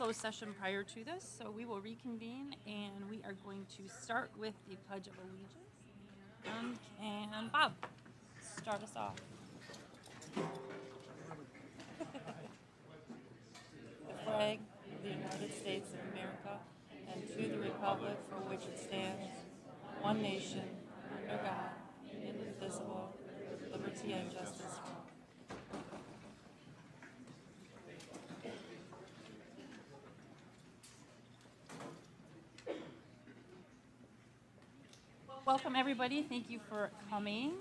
closed session prior to this, so we will reconvene and we are going to start with the Pledge of Allegiance. And Bob, start us off. The flag of the United States of America and to the republic for which it stands, one nation, under God, indivisible, with liberty and justice for all. Welcome, everybody. Thank you for coming.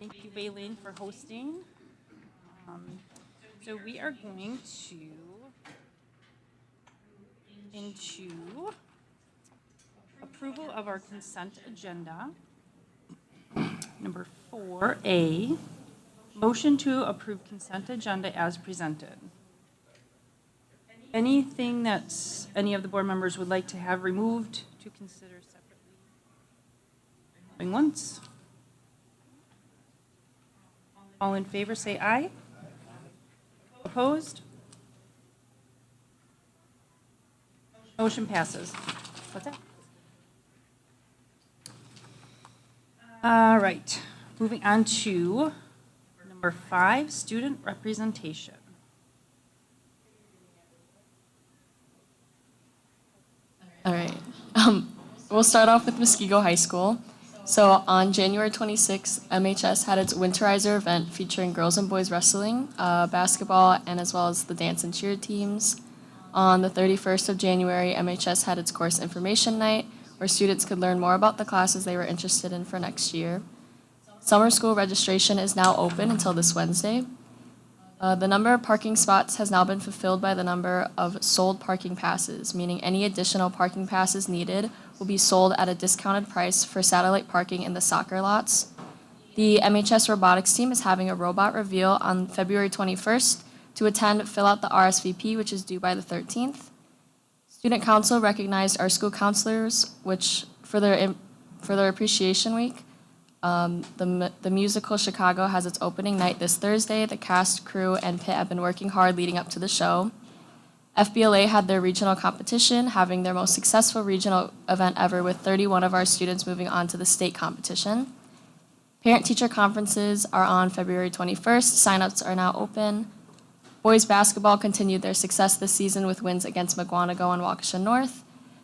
Thank you, Bailene, for hosting. So we are going to into approval of our consent agenda. Number 4A, motion to approve consent agenda as presented. Anything that any of the board members would like to have removed to consider separately? Going once. All in favor say aye. Opposed? Motion passes. What's that? All right, moving on to number 5, student representation. All right. We'll start off with Muskego High School. So on January 26th, MHS had its Winterizer event featuring girls and boys wrestling, basketball, and as well as the dance and cheer teams. On the 31st of January, MHS had its course information night, where students could learn more about the classes they were interested in for next year. Summer school registration is now open until this Wednesday. The number of parking spots has now been fulfilled by the number of sold parking passes, meaning any additional parking passes needed will be sold at a discounted price for satellite parking in the soccer lots. The MHS robotics team is having a robot reveal on February 21st. To attend, fill out the RSVP, which is due by the 13th. Student Council recognized our school counselors, which for their appreciation week. The musical Chicago has its opening night this Thursday. The cast, crew, and pit have been working hard leading up to the show. FBLA had their regional competition, having their most successful regional event ever with 31 of our students moving on to the state competition. Parent-teacher conferences are on February 21st. Signups are now open. Boys basketball continued their success this season with wins against McGuanago and Waukesha North.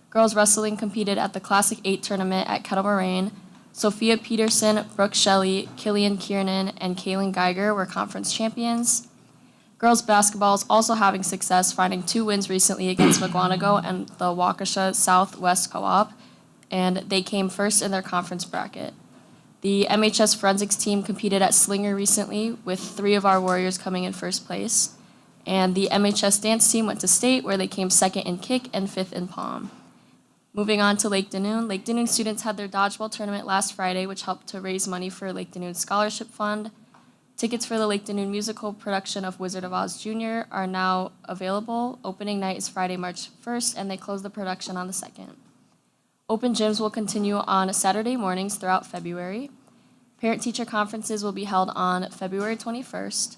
Girls wrestling competed at the Classic 8 tournament at Kettle Moraine. Sophia Peterson, Brooke Shelley, Killian Kiernan, and Kaylin Geiger were conference champions. Girls basketball is also having success, finding 2 wins recently against McGuanago and the Waukesha Southwest Co-op, and they came first in their conference bracket. The MHS forensics team competed at Slinger recently, with 3 of our Warriors coming in first place. And the MHS dance team went to state, where they came second in kick and 5th in palm. Moving on to Lake Danoon. Lake Danoon students had their dodgeball tournament last Friday, which helped to raise money for Lake Danoon Scholarship Fund. Tickets for the Lake Danoon musical production of Wizard of Oz Jr. are now available. Opening night is Friday, March 1st, and they close the production on the 2nd. Open gyms will continue on Saturday mornings throughout February. Parent-teacher conferences will be held on February 21st.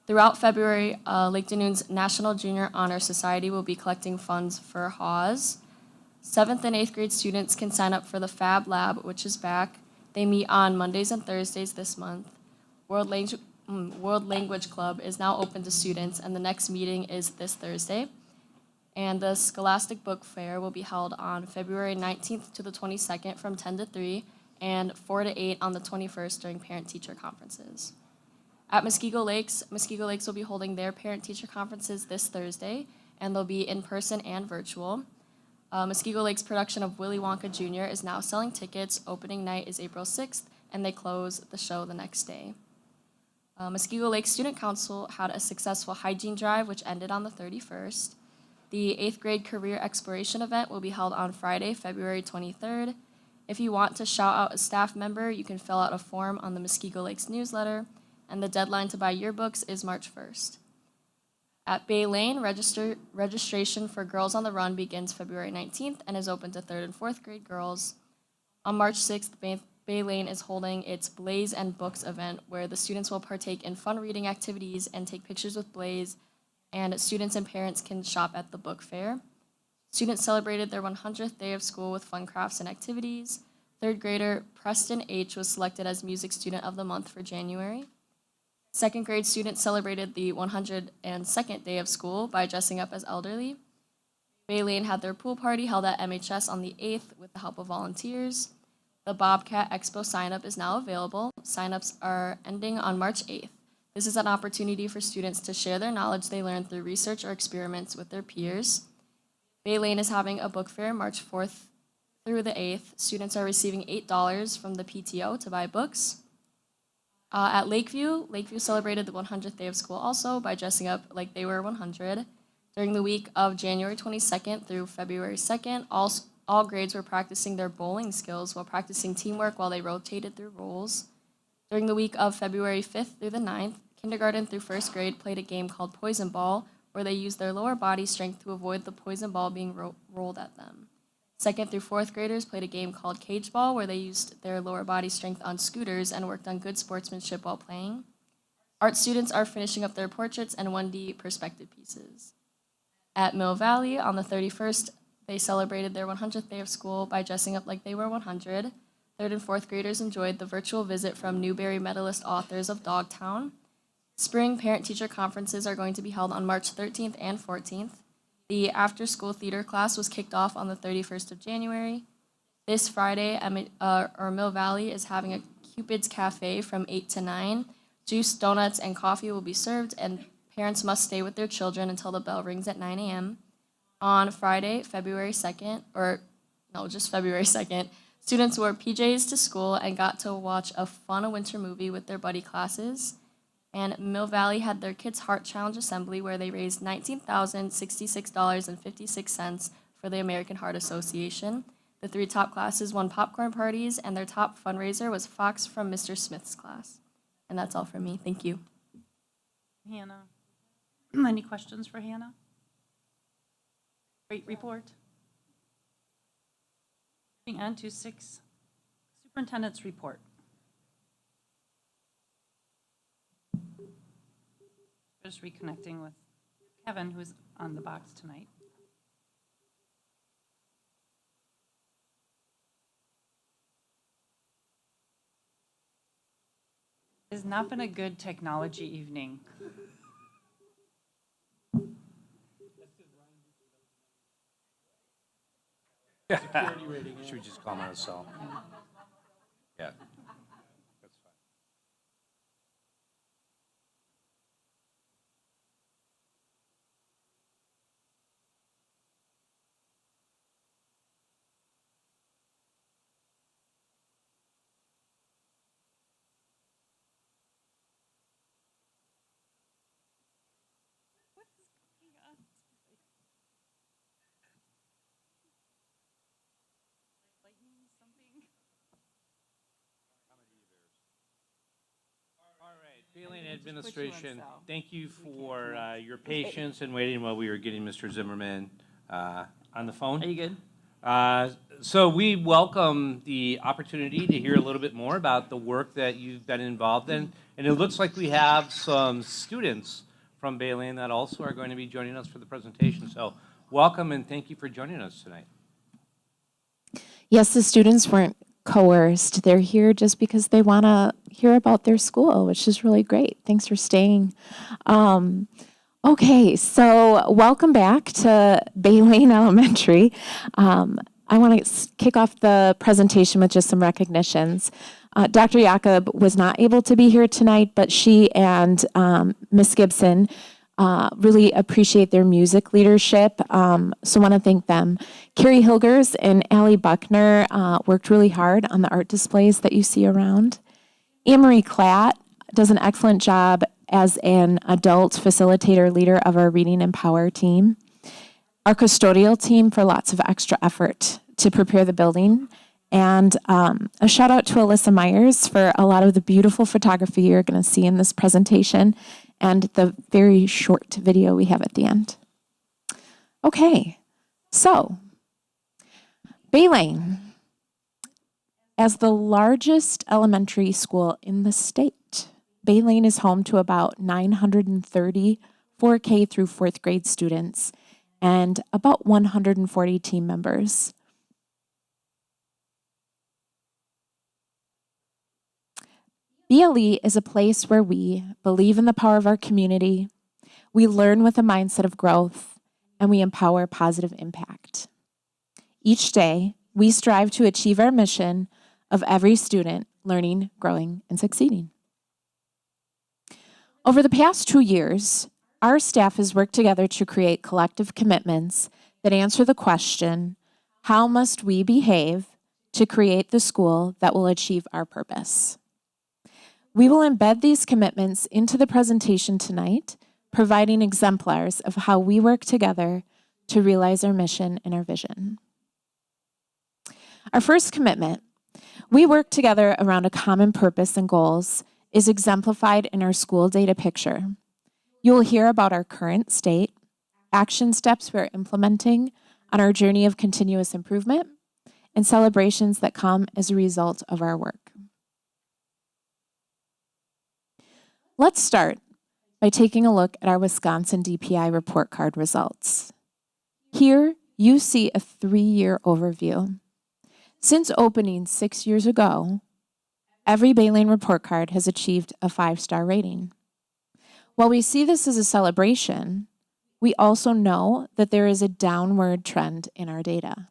Throughout February, Lake Danoon's National Junior Honor Society will be collecting funds for Haws. 7th and 8th grade students can sign up for the Fab Lab, which is back. They meet on Mondays and Thursdays this month. World Language Club is now open to students, and the next meeting is this Thursday. And the Scholastic Book Fair will be held on February 19th to the 22nd from 10 to 3 and 4 to 8 on the 21st during parent-teacher conferences. At Muskego Lakes will be holding their parent-teacher conferences this Thursday, and they'll be in person and virtual. Muskego Lakes' production of Willy Wonka Jr. is now selling tickets. Opening night is April 6th, and they close the show the next day. Muskego Lakes Student Council had a successful hygiene drive, which ended on the 31st. The 8th grade career exploration event will be held on Friday, February 23rd. If you want to shout out a staff member, you can fill out a form on the Muskego Lakes newsletter, and the deadline to buy yearbooks is March 1st. At Bay Lane, registration for Girls on the Run begins February 19th and is open to 3rd and 4th grade girls. On March 6th, Bay Lane is holding its Blaze and Books event, where the students will partake in fun reading activities and take pictures with Blaze and students and parents can shop at the book fair. Students celebrated their 100th day of school with fun crafts and activities. Third grader Preston H. was selected as Music Student of the Month for January. Second grade students celebrated the 102nd day of school by dressing up as elderly. Bay Lane had their pool party held at MHS on the 8th with the help of volunteers. The Bobcat Expo sign-up is now available. Sign-ups are ending on March 8th. This is an opportunity for students to share their knowledge they learned through research or experiments with their peers. Bay Lane is having a book fair March 4th through the 8th. Students are receiving $8 from the PTO to buy books. At Lakeview celebrated the 100th day of school also by dressing up like they were 100. During the week of January 22nd through February 2nd, all grades were practicing their bowling skills while practicing teamwork while they rotated through roles. During the week of February 5th through the 9th, kindergarten through first grade played a game called Poison Ball, where they used their lower body strength to avoid the poison ball being rolled at them. Second through fourth graders played a game called Cage Ball, where they used their lower body strength on scooters and worked on good sportsmanship while playing. Art students are finishing up their portraits and 1D perspective pieces. At Mill Valley, on the 31st, they celebrated their 100th day of school by dressing up like they were 100. Third and fourth graders enjoyed the virtual visit from Newbery medalist authors of Dogtown. Spring parent-teacher conferences are going to be held on March 13th and 14th. The after-school theater class was kicked off on the 31st of January. This Friday, Mill Valley is having a Cupid's Cafe from 8 to 9. Juice, donuts, and coffee will be served, and parents must stay with their children until the bell rings at 9 a.m. On Friday, February 2nd, students wore PJs to school and got to watch a fun winter movie with their buddy classes. And Mill Valley had their Kids Heart Challenge Assembly where they raised $19,066.56 for the American Heart Association. The 3 top classes won popcorn parties, and their top fundraiser was Fox from Mr. Smith's class. And that's all from me. Thank you. Hannah. Any questions for Hannah? Great report. Moving on to 6, Superintendent's report. Just reconnecting with Kevin, who's on the box tonight. It has not been a good technology evening. Should we just call him on his cell? Yeah. That's fine. All right, Bay Lane Administration, thank you for your patience and waiting while we were getting Mr. Zimmerman on the phone. Are you good? So we welcome the opportunity to hear a little bit more about the work that you've been involved in. And it looks like we have some students from Bay Lane that also are going to be joining us for the presentation. So welcome and thank you for joining us tonight. Yes, the students weren't coerced. They're here just because they want to hear about their school, which is really great. Thanks for staying. Okay, so welcome back to Bay Lane Elementary. I want to kick off the presentation with just some recognitions. Dr. Jakob was not able to be here tonight, but she and Miss Gibson really appreciate their music leadership, so I want to thank them. Carrie Hilgers and Allie Buckner worked really hard on the art displays that you see around. Anne-Marie Klatt does an excellent job as an adult facilitator leader of our Reading and Power team. Our custodial team for lots of extra effort to prepare the building. And a shout out to Alyssa Myers for a lot of the beautiful photography you're going to see in this presentation and the very short video we have at the end. Okay, so Bay Lane, as the largest elementary school in the state, Bay Lane is home to about 934 for K through 4th grade students and about 140 team members. BLE is a place where we believe in the power of our community, we learn with a mindset of growth, and we empower positive impact. Each day, we strive to achieve our mission of every student learning, growing, and succeeding. Over the past 2 years, our staff has worked together to create collective commitments that answer the question, how must we behave to create the school that will achieve our purpose? We will embed these commitments into the presentation tonight, providing exemplars of how we work together to realize our mission and our vision. Our first commitment, we work together around a common purpose and goals, is exemplified in our school data picture. You will hear about our current state, action steps we're implementing on our journey of continuous improvement, and celebrations that come as a result of our work. Let's start by taking a look at our Wisconsin DPI report card results. Here, you see a 3-year overview. Since opening 6 years ago, every Baylane report card has achieved a 5-star rating. While we see this as a celebration, we also know that there is a downward trend in our data,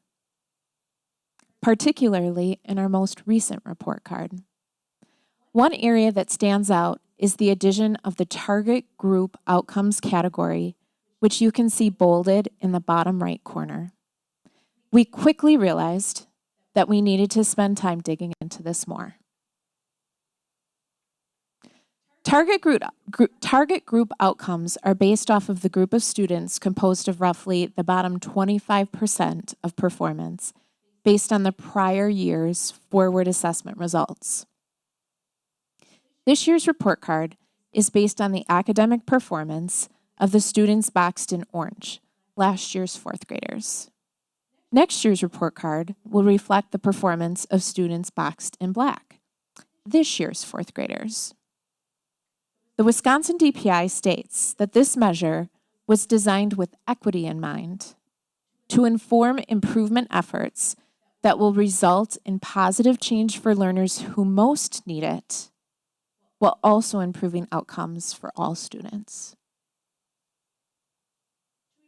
particularly in our most recent report card. One area that stands out is the addition of the target group outcomes category, which you can see bolded in the bottom right corner. We quickly realized that we needed to spend time digging into this more. Target group outcomes are based off of the group of students composed of roughly the bottom 25% of performance based on the prior year's forward assessment results. This year's report card is based on the academic performance of the students boxed in orange, last year's 4th graders. Next year's report card will reflect the performance of students boxed in black, this year's 4th graders. The Wisconsin DPI states that this measure was designed with equity in mind to inform improvement efforts that will result in positive change for learners who most need it, while also improving outcomes for all students.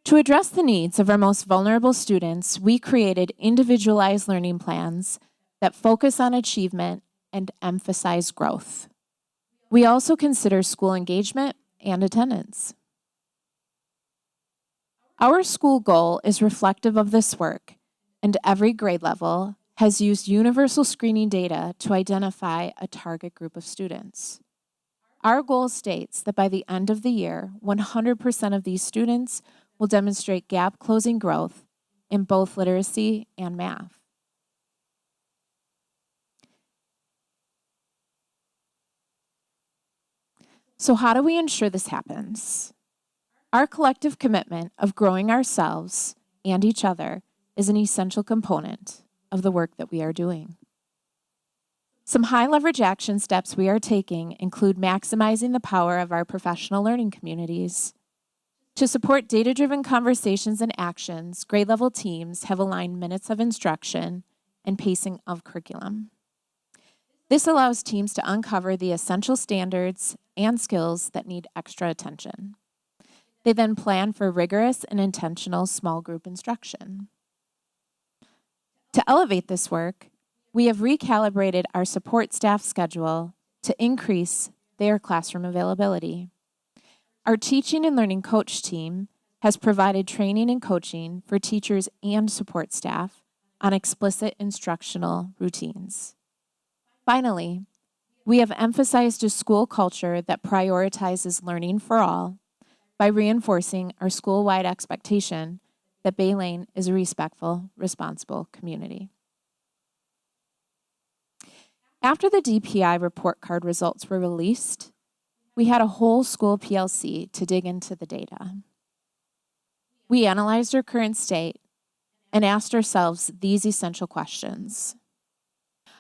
To address the needs of our most vulnerable students, we created individualized learning plans that focus on achievement and emphasize growth. We also consider school engagement and attendance. Our school goal is reflective of this work, and every grade level has used universal screening data to identify a target group of students. Our goal states that by the end of the year, 100% of these students will demonstrate gap-closing growth in both literacy and math. So how do we ensure this happens? Our collective commitment of growing ourselves and each other is an essential component of the work that we are doing. Some high-leverage action steps we are taking include maximizing the power of our professional learning communities. To support data-driven conversations and actions, grade-level teams have aligned minutes of instruction and pacing of curriculum. This allows teams to uncover the essential standards and skills that need extra attention. They then plan for rigorous and intentional small group instruction. To elevate this work, we have recalibrated our support staff schedule to increase their classroom availability. Our teaching and learning coach team has provided training and coaching for teachers and support staff on explicit instructional routines. Finally, we have emphasized a school culture that prioritizes learning for all by reinforcing our school-wide expectation that Baylane is a respectful, responsible community. After the DPI report card results were released, we had a whole school PLC to dig into the data. We analyzed our current state and asked ourselves these essential questions.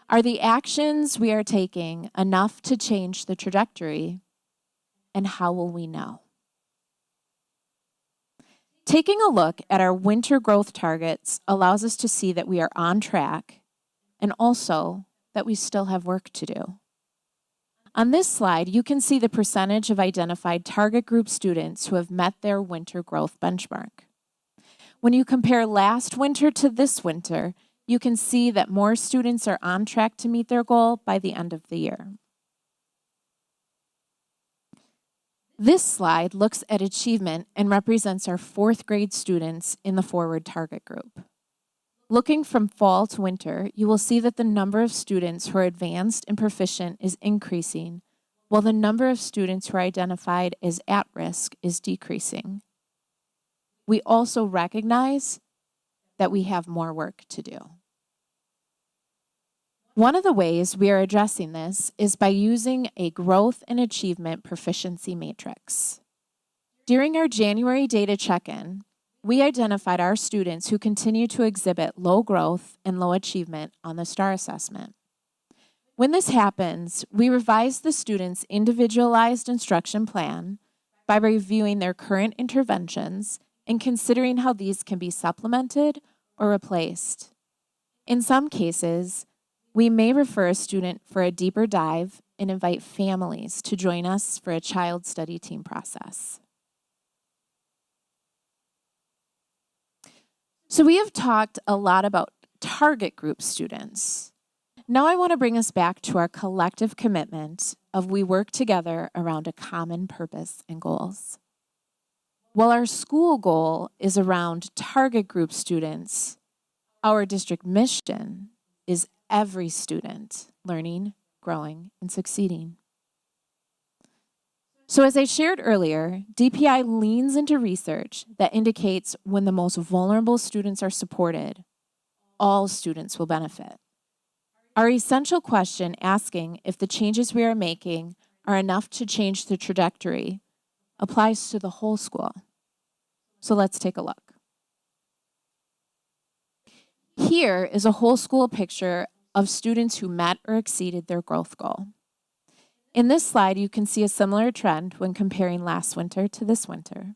Are the actions we are taking enough to change the trajectory, and how will we know? Taking a look at our winter growth targets allows us to see that we are on track and also that we still have work to do. On this slide, you can see the percentage of identified target group students who have met their winter growth benchmark. When you compare last winter to this winter, you can see that more students are on track to meet their goal by the end of the year. This slide looks at achievement and represents our 4th grade students in the forward target group. Looking from fall to winter, you will see that the number of students who are advanced and proficient is increasing, while the number of students who are identified as at risk is decreasing. We also recognize that we have more work to do. One of the ways we are addressing this is by using a growth and achievement proficiency matrix. During our January data check-in, we identified our students who continue to exhibit low growth and low achievement on the STAR assessment. When this happens, we revise the students' individualized instruction plan by reviewing their current interventions and considering how these can be supplemented or replaced. In some cases, we may refer a student for a deeper dive and invite families to join us for a child study team process. So we have talked a lot about target group students. Now I want to bring us back to our collective commitment of we work together around a common purpose and goals. While our school goal is around target group students, our district mission is every student learning, growing, and succeeding. So as I shared earlier, DPI leans into research that indicates when the most vulnerable students are supported, all students will benefit. Our essential question asking if the changes we are making are enough to change the trajectory applies to the whole school. So let's take a look. Here is a whole school picture of students who met or exceeded their growth goal. In this slide, you can see a similar trend when comparing last winter to this winter.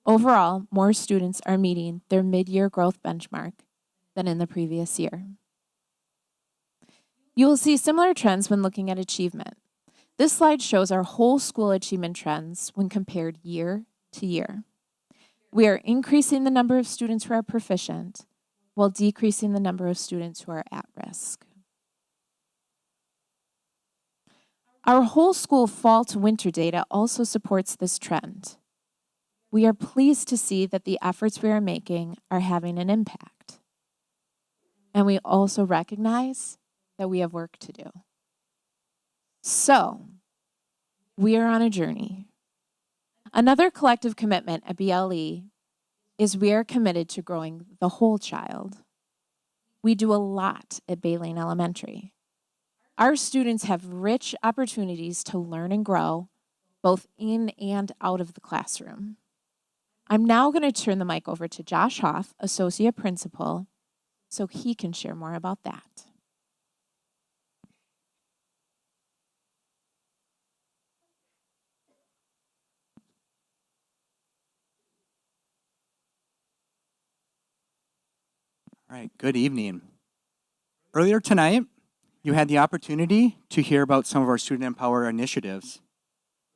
Overall, more students are meeting their mid-year growth benchmark than in the previous year. You will see similar trends when looking at achievement. This slide shows our whole school achievement trends when compared year to year. We are increasing the number of students who are proficient while decreasing the number of students who are at risk. Our whole school fall to winter data also supports this trend. We are pleased to see that the efforts we are making are having an impact. And we also recognize that we have work to do. So, we are on a journey. Another collective commitment at BLE is we are committed to growing the whole child. We do a lot at Baylane Elementary. Our students have rich opportunities to learn and grow, both in and out of the classroom. I'm now going to turn the mic over to Josh Hoff, Associate Principal, so he can share more about that. All right, good evening. Earlier tonight, you had the opportunity to hear about some of our Student Empower initiatives.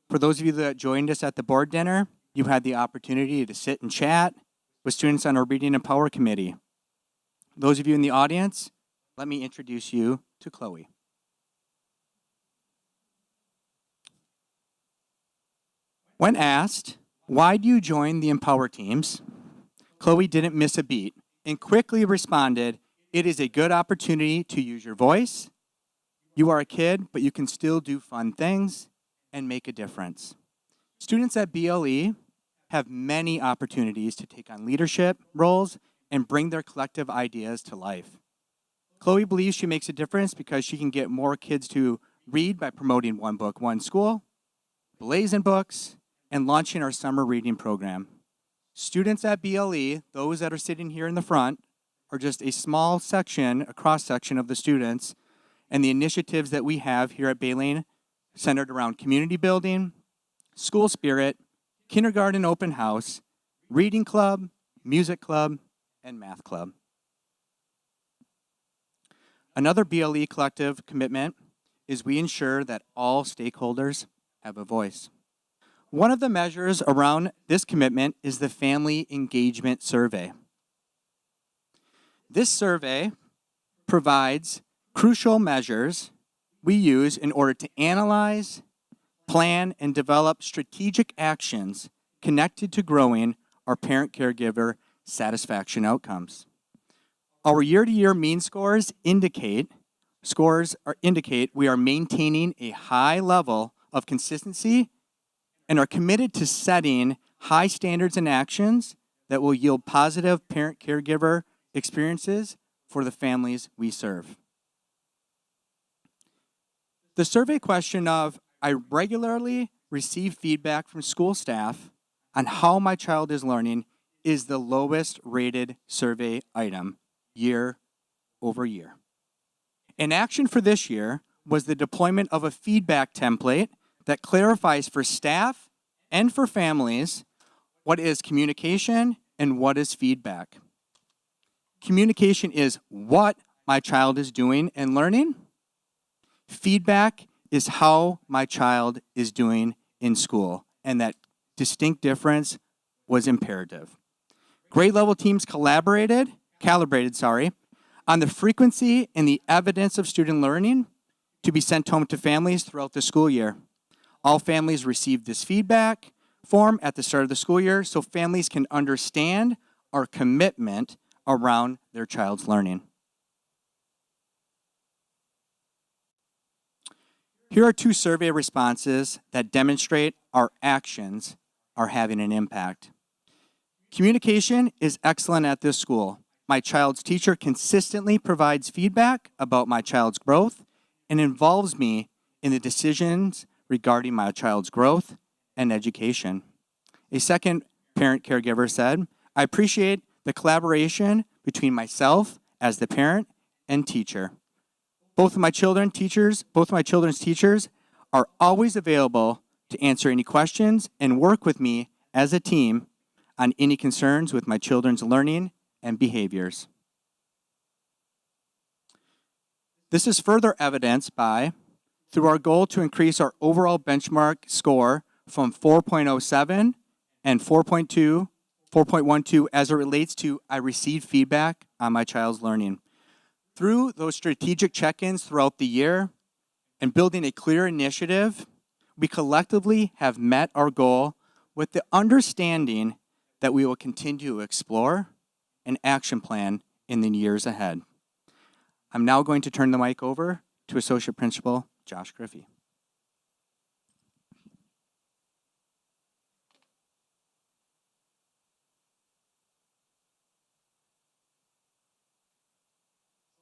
For those of you that joined us at the board dinner, you had the opportunity to sit and chat with students on our Reading and Power Committee. Those of you in the audience, let me introduce you to Chloe. When asked, why do you join the Empower teams? Chloe didn't miss a beat and quickly responded, it is a good opportunity to use your voice. You are a kid, but you can still do fun things and make a difference. Students at BLE have many opportunities to take on leadership roles and bring their collective ideas to life. Chloe believes she makes a difference because she can get more kids to read by promoting One Book, One School, Blazing Books, and launching our summer reading program. Students at BLE, those that are sitting here in the front, are just a small section, a cross-section of the students and the initiatives that we have here at Baylane centered around community building, school spirit, kindergarten open house, reading club, music club, and math club. Another BLE collective commitment is we ensure that all stakeholders have a voice. One of the measures around this commitment is the Family Engagement Survey. This survey provides crucial measures we use in order to analyze, plan, and develop strategic actions connected to growing our parent-caregiver satisfaction outcomes. Our year-to-year mean scores indicate we are maintaining a high level of consistency and are committed to setting high standards and actions that will yield positive parent-caregiver experiences for the families we serve. The survey question of, I regularly receive feedback from school staff on how my child is learning is the lowest rated survey item year over year. An action for this year was the deployment of a feedback template that clarifies for staff and for families what is communication and what is feedback. Communication is what my child is doing and learning. Feedback is how my child is doing in school, and that distinct difference was imperative. Grade level teams calibrated on the frequency and the evidence of student learning to be sent home to families throughout the school year. All families received this feedback form at the start of the school year so families can understand our commitment around their child's learning. Here are 2 survey responses that demonstrate our actions are having an impact. Communication is excellent at this school. My child's teacher consistently provides feedback about my child's growth and involves me in the decisions regarding my child's growth and education. A second parent caregiver said, I appreciate the collaboration between myself as the parent and teacher. Both my children's teachers are always available to answer any questions and work with me as a team on any concerns with my children's learning and behaviors. This is further evidenced by, through our goal to increase our overall benchmark score from 4.07 and 4.12 as it relates to I received feedback on my child's learning. Through those strategic check-ins throughout the year and building a clear initiative, we collectively have met our goal with the understanding that we will continue to explore an action plan in the years ahead. I'm now going to turn the mic over to Associate Principal Josh Griffey.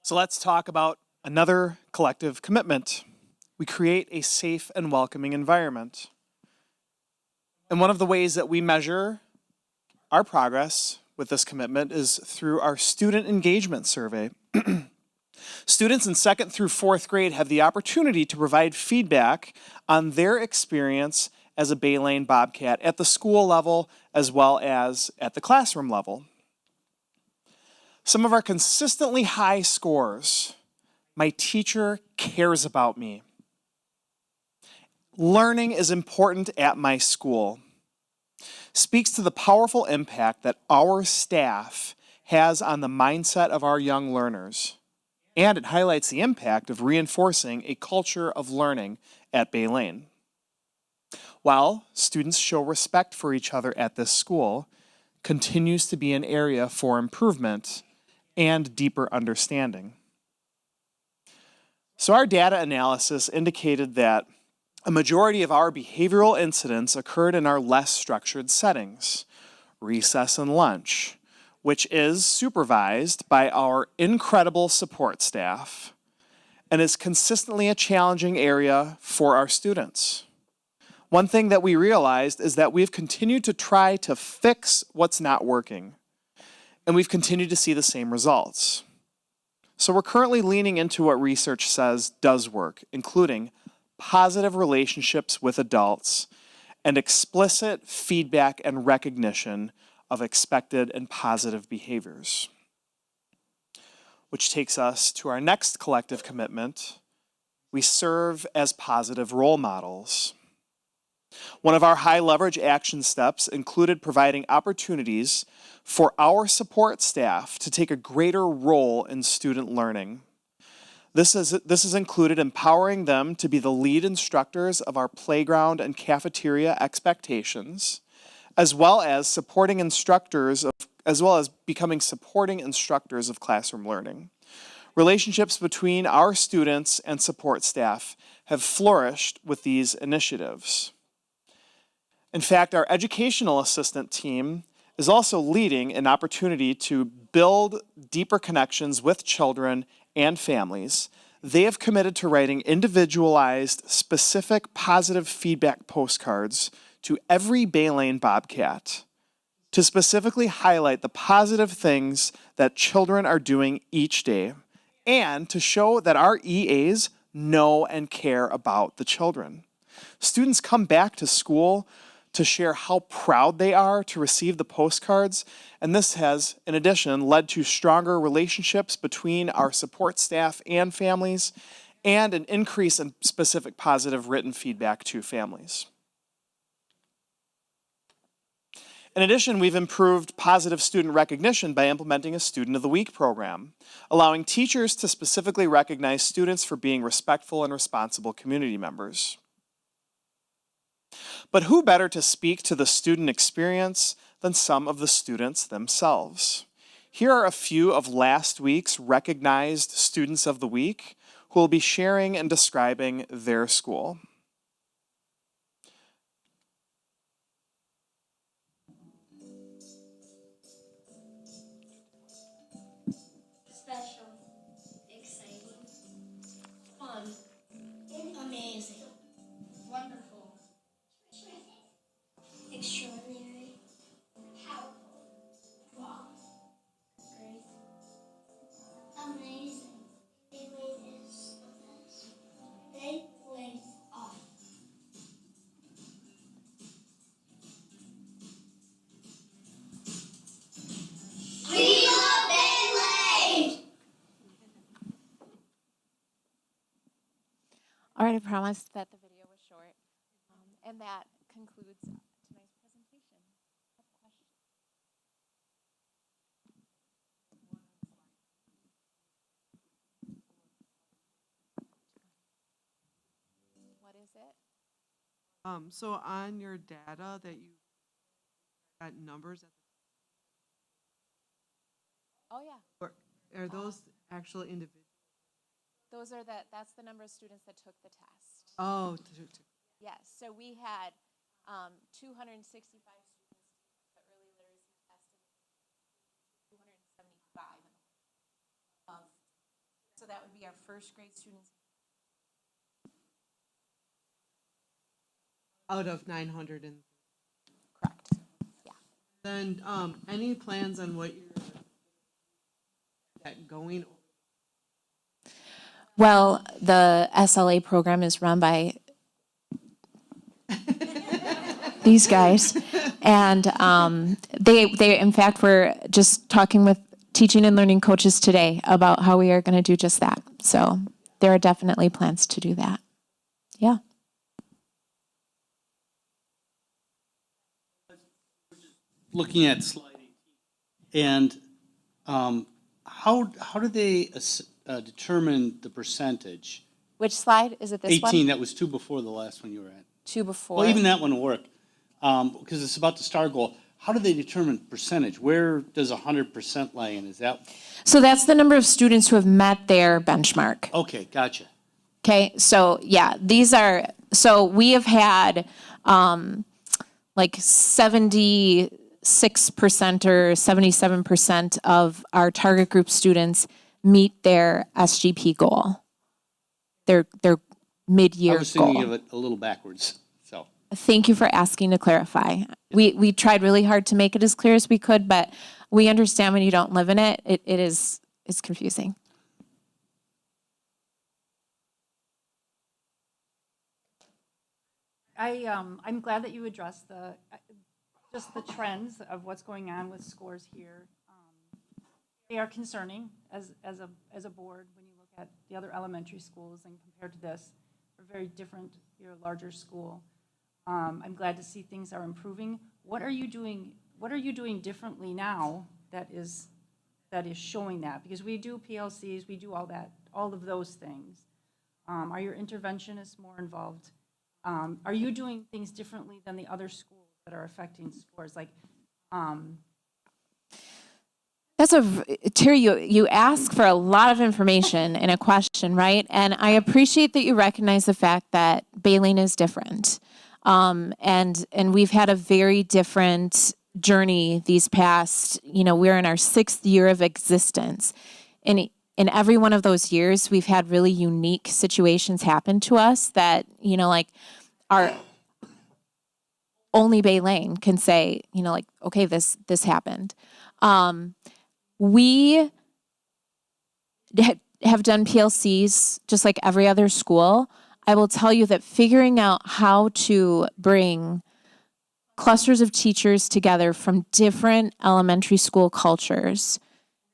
So let's talk about another collective commitment. We create a safe and welcoming environment. And one of the ways that we measure our progress with this commitment is through our student engagement survey. Students in 2nd through 4th grade have the opportunity to provide feedback on their experience as a Bay Lane Bobcat at the school level as well as at the classroom level. Some of our consistently high scores, my teacher cares about me. Learning is important at my school, speaks to the powerful impact that our staff has on the mindset of our young learners. And it highlights the impact of reinforcing a culture of learning at Bay Lane. While students show respect for each other at this school, continues to be an area for improvement and deeper understanding. So our data analysis indicated that a majority of our behavioral incidents occurred in our less structured settings, recess and lunch, which is supervised by our incredible support staff and is consistently a challenging area for our students. One thing that we realized is that we've continued to try to fix what's not working, and we've continued to see the same results. So we're currently leaning into what research says does work, including positive relationships with adults and explicit feedback and recognition of expected and positive behaviors. Which takes us to our next collective commitment. We serve as positive role models. One of our high leverage action steps included providing opportunities for our support staff to take a greater role in student learning. This has included empowering them to be the lead instructors of our playground and cafeteria expectations, as well as becoming supporting instructors of classroom learning. Relationships between our students and support staff have flourished with these initiatives. In fact, our educational assistant team is also leading an opportunity to build deeper connections with children and families. They have committed to writing individualized, specific positive feedback postcards to every Baylane Bobcat to specifically highlight the positive things that children are doing each day and to show that our EAs know and care about the children. Students come back to school to share how proud they are to receive the postcards, and this has, in addition, led to stronger relationships between our support staff and families, and an increase in specific positive written feedback to families. In addition, we've improved positive student recognition by implementing a Student of the Week program, allowing teachers to specifically recognize students for being respectful and responsible community members. But who better to speak to the student experience than some of the students themselves? Here are a few of last week's recognized Students of the Week who will be sharing and describing their school. Special, exciting, fun, amazing, wonderful, extraordinary, powerful, wow, great, amazing. Baylane is the best. Baylane off. We love Baylane! All right, I promised that the video was short. And that concludes tonight's presentation. What is it? So on your data that you got numbers at Oh, yeah. are those actual individual? That's the number of students that took the test. Oh, Yes, so we had 265 students take the early literacy test and 275 so that would be our first grade students. out of 900 and Correct. Yeah. then any plans on what you're going? Well, the SLA program is run by these guys, and they in fact were just talking with teaching and learning coaches today about how we are going to do just that. So there are definitely plans to do that. Yeah. Looking at slide 18, and how do they determine the percentage? Which slide is it? This 18, one? that was two before the last one you were at. Two before. Well, even that one will work, because it's about the STAR goal. How do they determine percentage? Where does 100% lay in? Is that, So that's the number of students who have met their benchmark. okay, gotcha. Okay, so yeah, so we have had like 76% or 77% of our target group students meet their SGP goal, their I mid-year was thinking goal. of it a little backwards, so. Thank you for asking to clarify. We tried really hard to make it as clear as we could, but we understand when you don't live in it, it's confusing. I'm glad that you addressed just the trends of what's going on with scores here. They are concerning as a board when you look at the other elementary schools and compared to this. We're very different. You're a larger school. I'm glad to see things are improving. What are you doing? What are you doing differently now that is showing that? Because we do PLCs, we do all that, all of those things. Are your interventionists more involved? Are you doing things differently than the other schools that are affecting scores? Like, That's Terry, you ask for a lot of information in a question, right? And I appreciate that you recognize the fact that Baleen is different. And we've had a very different journey these past, we're in our 6th year of existence. And in every one of those years, we've had really unique situations happen to us that, like our only Baleen can say, okay, this happened. We have done PLCs just like every other school. I will tell you that figuring out how to bring clusters of teachers together from different elementary school cultures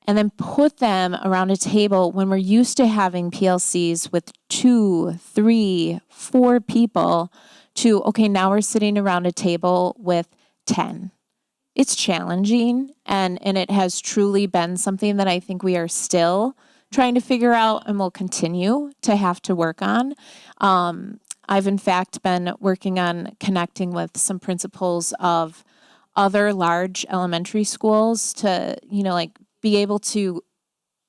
and then put them around a table when we're used to having PLCs with 2, 3, 4 people to, okay, now we're sitting around a table with 10. It's challenging, and it has truly been something that I think we are still trying to figure out and will continue to have to work on. I've in fact been working on connecting with some principals of other large elementary schools to, be able to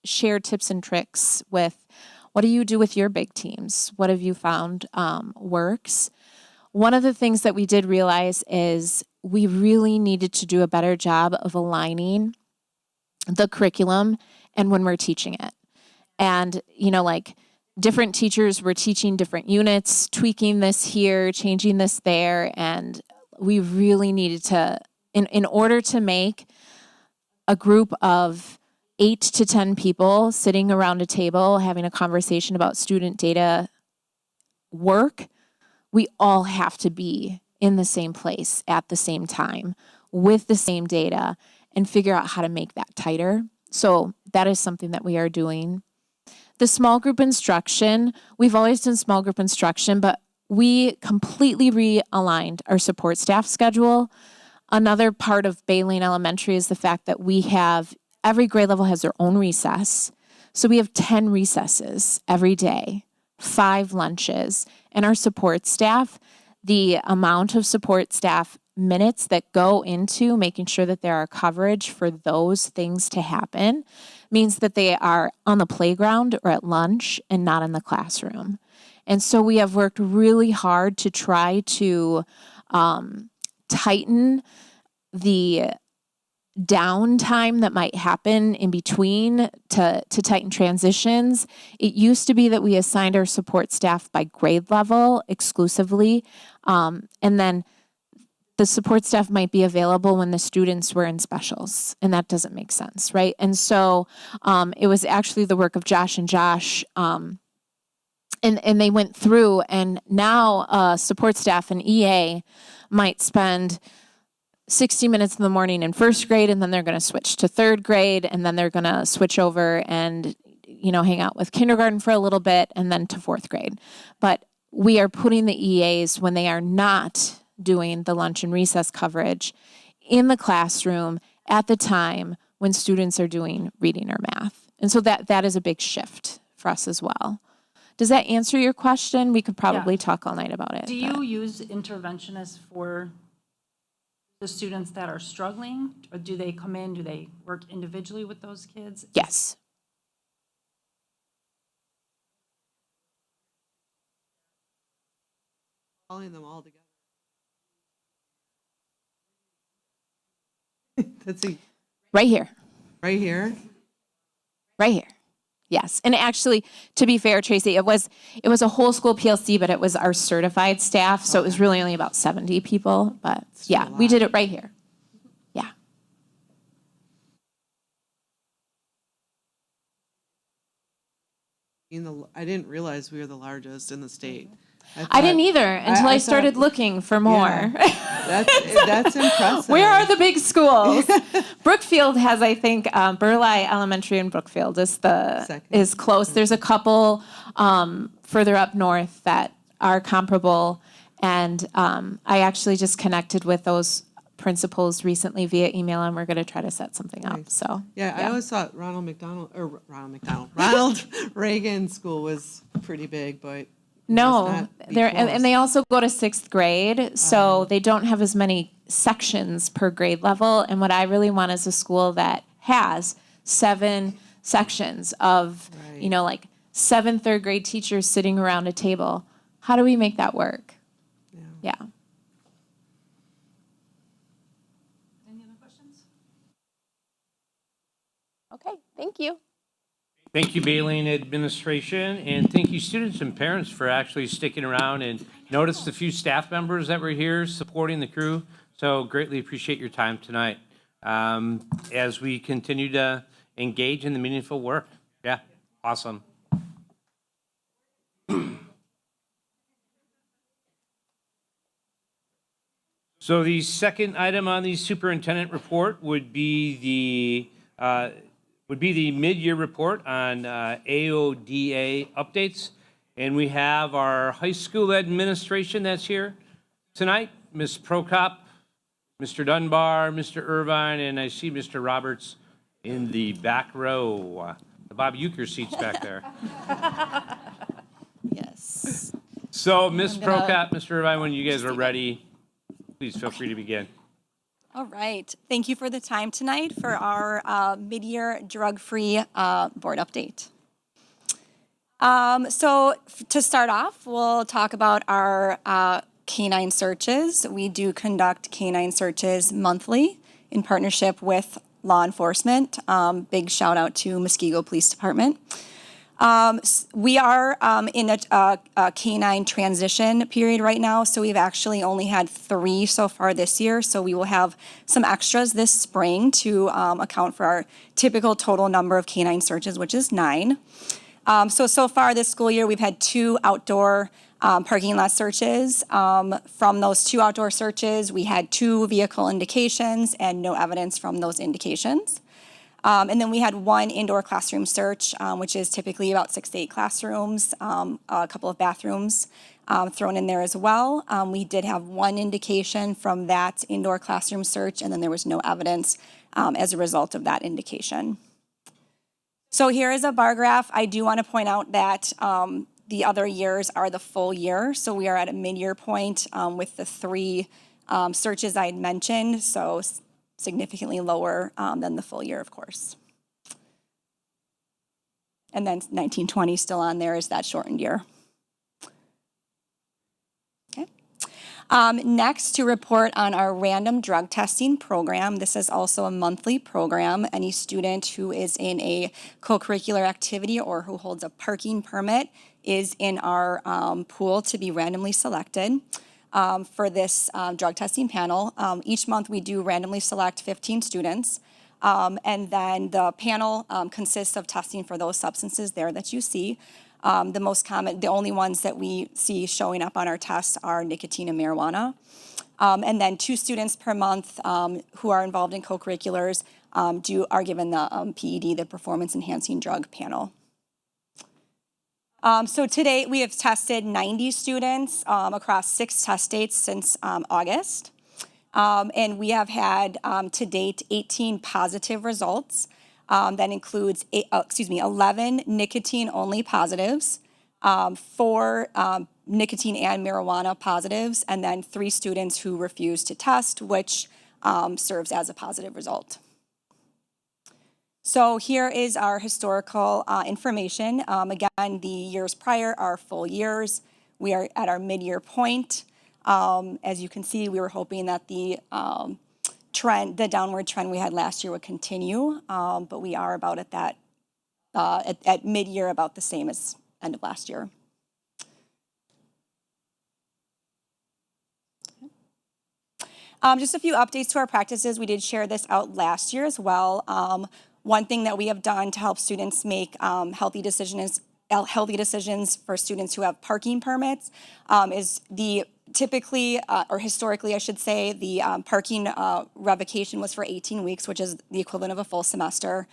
share tips and tricks with what do you do with your big teams? What have you found works? One of the things that we did realize is we really needed to do a better job of aligning the curriculum and when we're teaching it. And, different teachers were teaching different units, tweaking this here, changing this there. And we really needed to, in order to make a group of 8 to 10 people sitting around a table having a conversation about student data work, we all have to be in the same place at the same time with the same data and figure out how to make that tighter. So that is something that we are doing. The small group instruction, we've always done small group instruction, but we completely realigned our support staff schedule. Another part of Baleen Elementary is the fact that we have, every grade level has their own recess. So we have 10 recesses every day, 5 lunches, and our support staff, the amount of support staff minutes that go into making sure that there are coverage for those things to happen means that they are on the playground or at lunch and not in the classroom. And so we have worked really hard to try to tighten the downtime that might happen in between to tighten transitions. It used to be that we assigned our support staff by grade level exclusively, and then the support staff might be available when the students were in specials, and that doesn't make sense, right? And so it was actually the work of Josh and Josh, and they went through, and now support staff and EA might spend 60 minutes in the morning in first grade, and then they're going to switch to third grade, and then they're going to switch over and hang out with kindergarten for a little bit, and then to fourth grade. But we are putting the EAs when they are not doing the lunch and recess coverage in the classroom at the time when students are doing reading or math. And so that is a big shift for us as well. Does that answer your question? We could probably talk all night about it. do you use interventionists for the students that are struggling? Or do they come in, do they work individually with those kids? Yes. Calling them all together. That's Right here. right here. Right here. Yes. And actually, to be fair, Tracy, it was a whole school PLC, but it was our certified staff. So it was really only about 70 people. But yeah, we did it right here. Yeah. I didn't realize we were the largest in the state. I didn't thought- either until I thought- started looking for more. That's impressive. Where are the big schools? Brookfield has, I think, Burleigh Elementary in Brookfield Second. is close. There's a couple further up north that are comparable, and I actually just connected with those principals recently via email, and we're going to try to set something up. Nice. So Yeah, I always thought Ronald Reagan School was pretty big, but no, must not be they're close. and they also go to 6th grade, so they don't have as many sections per grade level. And what I really want is a school that has 7 sections of, Right. like 7 third-grade teachers sitting around a table. How do we make that work? Yeah. Any other questions? Okay, thank you. Thank you, Baleen administration, and thank you, students and parents, for actually sticking around and noticed a few staff members that were here supporting the crew. So greatly appreciate your time tonight as we continue to engage in the meaningful work. Yeah, awesome. So the second item on the superintendent report would be the mid-year report on AODA updates. And we have our high school administration that's here tonight, Ms. Prokop, Mr. Dunbar, Mr. Irvine, and I see Mr. Roberts in the back row, the Bob Euchre seats back there. Yes. So Ms. I'm gonna- Prokop, Mr. Irvine, when you guys are ready, please feel free to begin. All right. Thank you for the time tonight for our mid-year drug-free board update. To start off, we'll talk about our canine searches. We do conduct canine searches monthly in partnership with law enforcement. Big shout out to Muskego Police Department. We are in a canine transition period right now, so we've actually only had 3 so far this year, so we will have some extras this spring to account for our typical total number of canine searches, which is 9. So far this school year, we've had 2 outdoor parking lot searches. From those 2 outdoor searches, we had 2 vehicle indications and no evidence from those indications. And then we had 1 indoor classroom search, which is typically about 6 to 8 classrooms, a couple of bathrooms thrown in there as well. We did have 1 indication from that indoor classroom search, and then there was no evidence as a result of that indication. So here is a bar graph. I do want to point out that the other years are the full year. So we are at a mid-year point with the 3 searches I had mentioned. So significantly lower than the full year, of course. And then 1920 still on there is that shortened year. Okay. Next, to report on our random drug testing program. This is also a monthly program. Any student who is in a co-curricular activity or who holds a parking permit is in our pool to be randomly selected. For this drug testing panel. Each month we do randomly select 15 students, and then the panel consists of testing for those substances there that you see. The most common, the only ones that we see showing up on our tests are nicotine and marijuana. And then 2 students per month who are involved in co-curriculars are given the PED, the Performance Enhancing Drug Panel. So to date, we have tested 90 students across 6 test dates since August. And we have had, to date, 18 positive results. That includes 11 nicotine-only positives, 4 nicotine and marijuana positives, and then 3 students who refused to test, which serves as a positive result. So here is our historical information. Again, the years prior are full years. We are at our mid-year point. As you can see, we were hoping that the downward trend we had last year would continue, but we are about at that, at mid-year about the same as end of last year. Just a few updates to our practices. We did share this out last year as well. One thing that we have done to help students make healthy decisions healthy decisions for students who have parking permits is the typically, or historically, I should say, the parking revocation was for 18 weeks, which is the equivalent of a full semester.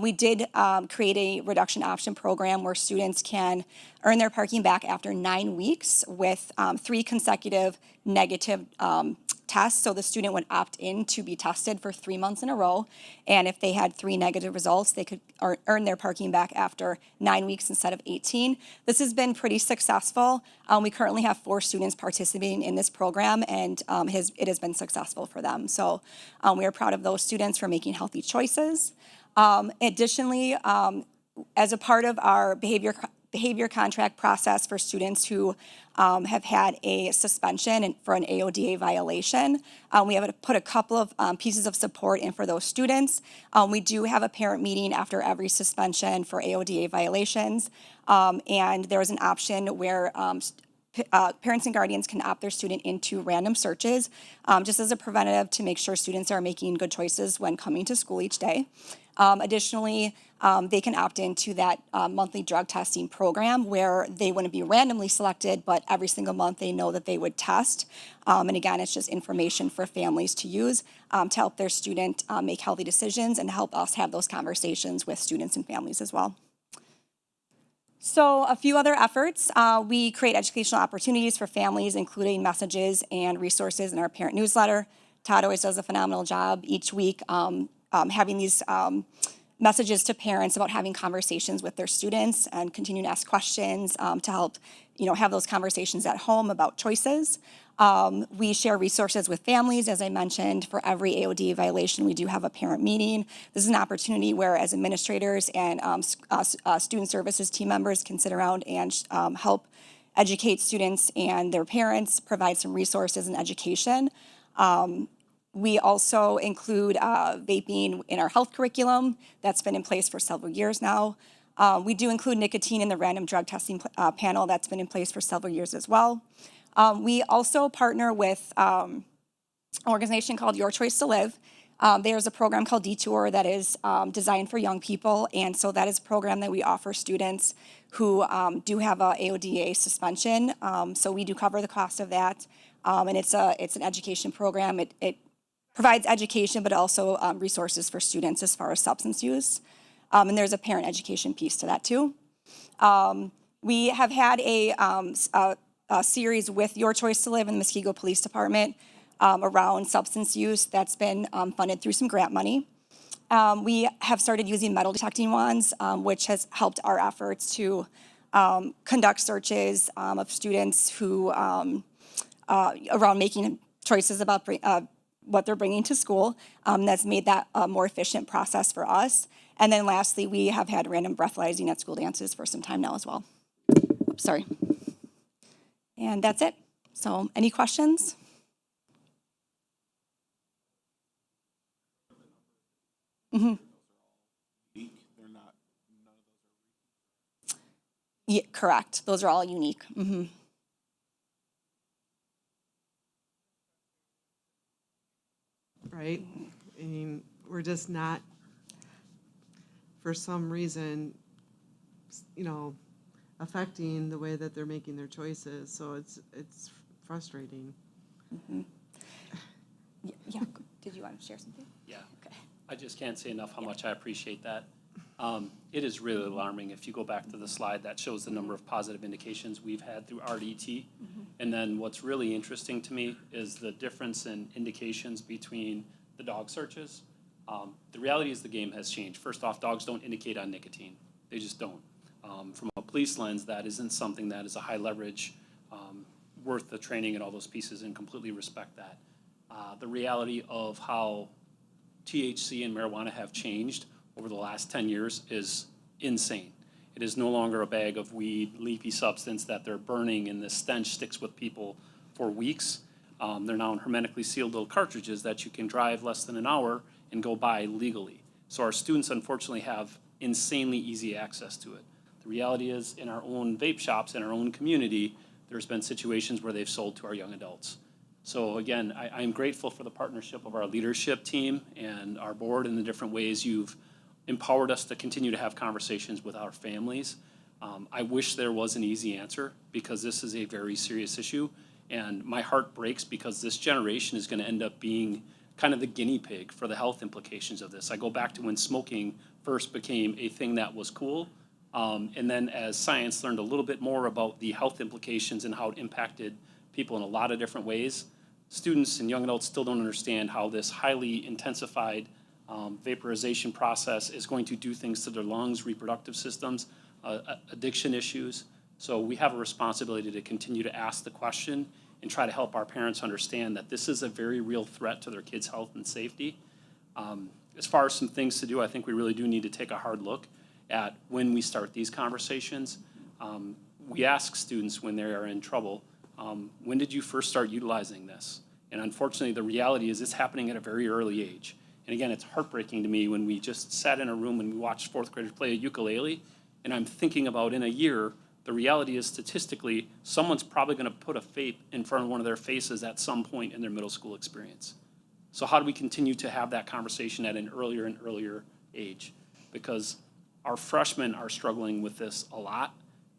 We did create a reduction option program where students can earn their parking back after 9 weeks with 3 consecutive negative tests. So the student would opt in to be tested for 3 months in a row. And if they had 3 negative results, they could earn their parking back after 9 weeks instead of 18. This has been pretty successful. We currently have 4 students participating in this program, and it has been successful for them. So we are proud of those students for making healthy choices. Additionally, as a part of our behavior contract process for students who have had a suspension for an AODA violation, we have put a couple of pieces of support in for those students. We do have a parent meeting after every suspension for AODA violations, and there is an option where parents and guardians can opt their student into random searches, just as a preventative to make sure students are making good choices when coming to school each day. Additionally, they can opt into that monthly drug testing program where they wouldn't be randomly selected, but every single month they know that they would test. And again, it's just information for families to use to help their student make healthy decisions and help us have those conversations with students and families as well. So a few other efforts. We create educational opportunities for families, including messages and resources in our parent newsletter. Todd always does a phenomenal job each week having these messages to parents about having conversations with their students and continuing to ask questions to help have those conversations at home about choices. We share resources with families. As I mentioned, for every AOD violation, we do have a parent meeting. This is an opportunity where, as administrators and student services team members can sit around and help educate students and their parents, provide some resources and education. We also include vaping in our health curriculum. That's been in place for several years now. We do include nicotine in the random drug testing panel. That's been in place for several years as well. We also partner with an organization called Your Choice to Live. There's a program called Detour that is designed for young people, and so that is a program that we offer students who do have a AODA suspension. So we do cover the cost of that, and it's an education program. It provides education, but also resources for students as far as substance use. And there's a parent education piece to that too. We have had a series with Your Choice to Live in the Muskego Police Department around substance use that's been funded through some grant money. We have started using metal detecting wands, which has helped our efforts to conduct searches of students who around making choices about what they're bringing to school. That's made that a more efficient process for us. And then lastly, we have had random breathalyzing at school dances for some time now as well. Oops, sorry. And that's it. So any questions? Mm-hmm. Yeah, correct. Those are all unique. Mm-hmm. Right? I mean, we're just not, for some reason, affecting the way that they're making their choices. So it's frustrating. Mm-hmm. Yeah. Did you want to share something? Yeah. Okay. I just can't say enough how much I appreciate that. It is really alarming if you go back to the slide that shows the number of positive indications we've had through RDT. Mm-hmm. And then what's really interesting to me is the difference in indications between the dog searches. The reality is the game has changed. First off, dogs don't indicate on nicotine. They just don't. From a police lens, that isn't something that is a high leverage, worth the training and all those pieces, and completely respect that. The reality of how THC and marijuana have changed over the last 10 years is insane. It is no longer a bag of weed, leafy substance that they're burning and the stench sticks with people for weeks. They're now in hermetically sealed little cartridges that you can drive less than an hour and go buy legally. So our students unfortunately have insanely easy access to it. The reality is in our own vape shops, in our own community, there's been situations where they've sold to our young adults. So again, I'm grateful for the partnership of our leadership team and our board and the different ways you've empowered us to continue to have conversations with our families. I wish there was an easy answer because this is a very serious issue. And my heart breaks because this generation is going to end up being kind of the guinea pig for the health implications of this. I go back to when smoking first became a thing that was cool. And then as science learned a little bit more about the health implications and how it impacted people in a lot of different ways, students and young adults still don't understand how this highly intensified vaporization process is going to do things to their lungs, reproductive systems, addiction issues. So we have a responsibility to continue to ask the question and try to help our parents understand that this is a very real threat to their kids' health and safety. As far as some things to do, I think we really do need to take a hard look at when we start these conversations. We ask students when they are in trouble, when did you first start utilizing this? And unfortunately, the reality is it's happening at a very early age. And again, it's heartbreaking to me when we just sat in a room and we watched fourth graders play a ukulele, and I'm thinking about in a year, the reality is statistically, someone's probably going to put a vape in front of one of their faces at some point in their middle school experience. So how do we continue to have that conversation at an earlier and earlier age? Because our freshmen are struggling with this a lot,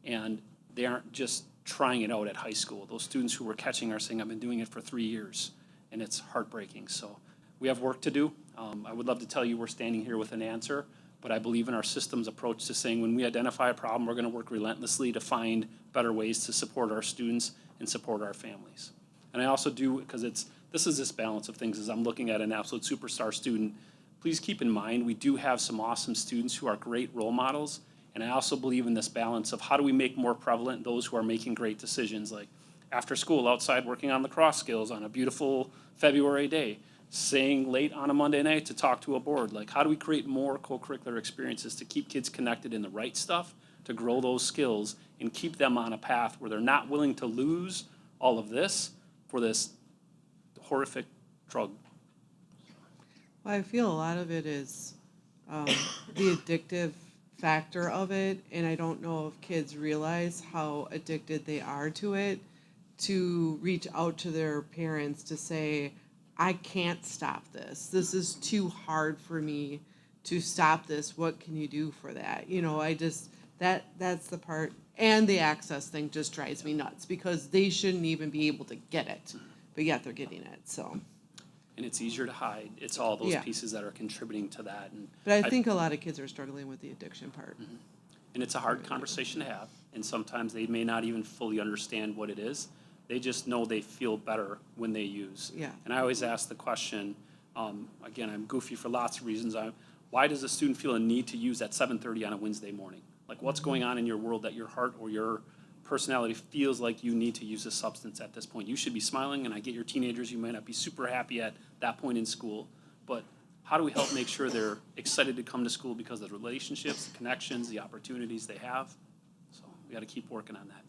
and they aren't just trying it out at high school. Those students who we're catching are saying, I've been doing it for 3 years, and it's heartbreaking. So we have work to do. I would love to tell you we're standing here with an answer, but I believe in our system's approach to saying when we identify a problem, we're going to work relentlessly to find better ways to support our students and support our families. And I also do, because this is this balance of things, as I'm looking at an absolute superstar student, please keep in mind we do have some awesome students who are great role models, and I also believe in this balance of how do we make more prevalent those who are making great decisions, like after school, outside working on lacrosse skills on a beautiful February day, staying late on a Monday night to talk to a board. Like, how do we create more co-curricular experiences to keep kids connected in the right stuff, to grow those skills, and keep them on a path where they're not willing to lose all of this for this horrific drug? Well, I feel a lot of it is the addictive factor of it, and I don't know if kids realize how addicted they are to it, to reach out to their parents to say, I can't stop this. This is too hard for me to stop this. What can you do for that? You know, I just, that's the part. And the access thing just drives me nuts because they shouldn't even be able to get it, but yet they're getting it, so. And it's easier to hide. It's all those Yeah. pieces that are contributing to that. And But I think a lot of kids are struggling with the addiction part. And it's a hard conversation to have, and sometimes they may not even fully understand what it is. They just know they feel better when they use. Yeah. And I always ask the question, again, I'm goofy for lots of reasons. Why does a student feel a need to use at 7:30 on a Wednesday morning? Like, what's going on in your world that your heart or your personality feels like you need to use a substance at this point? You should be smiling, and I get your teenagers, you might not be super happy at that point in school, but how do we help make sure they're excited to come to school because of the relationships, the connections, the opportunities they have? So we got to keep working on that.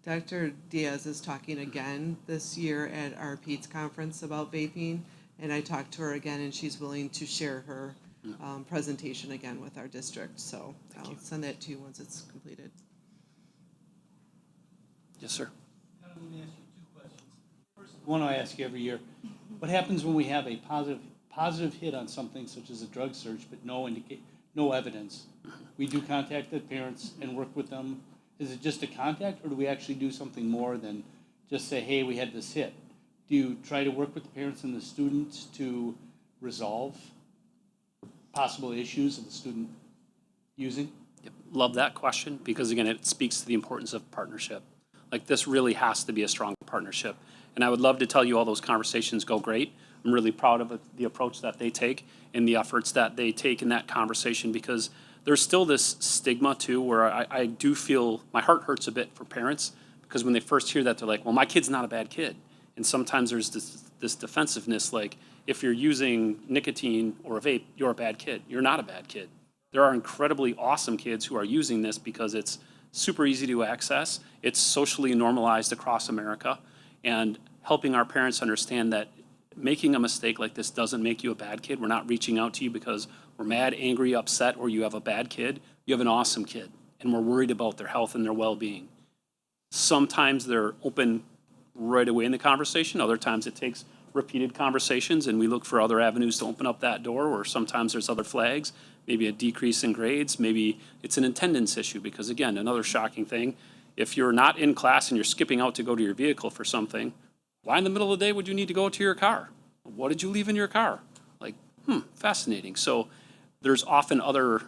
Dr. Diaz is talking again this year at our PEDS conference about vaping, and I talked to her again, and she's willing to share her presentation again with our district. So I'll send that to you once it's completed. Yes, sir. Let me ask you 2 questions. First, one I ask you every year. What happens when we have a positive hit on something such as a drug search, but no evidence? We do contact the parents and work with them. Is it just a contact, or do we actually do something more than just say, hey, we had this hit? Do you try to work with the parents and the students to resolve possible issues of the student using? Yep. Love that question because, again, it speaks to the importance of partnership. Like, this really has to be a strong partnership. And I would love to tell you all those conversations go great. I'm really proud of the approach that they take and the efforts that they take in that conversation because there's still this stigma, too, where I do feel my heart hurts a bit for parents because when they first hear that, they're like, well, my kid's not a bad kid. And sometimes there's this defensiveness, like, if you're using nicotine or a vape, you're a bad kid. You're not a bad kid. There are incredibly awesome kids who are using this because it's super easy to access. It's socially normalized across America. And helping our parents understand that making a mistake like this doesn't make you a bad kid. We're not reaching out to you because we're mad, angry, upset, or you have a bad kid. You have an awesome kid, and we're worried about their health and their well-being. Sometimes they're open right away in the conversation. Other times it takes repeated conversations, and we look for other avenues to open up that door, or sometimes there's other flags. maybe a decrease in grades, maybe it's an attendance issue, because again, another shocking thing, if you're not in class and you're skipping out to go to your vehicle for something, why in the middle of the day would you need to go to your car? What did you leave in your car? Like, fascinating. So there's often other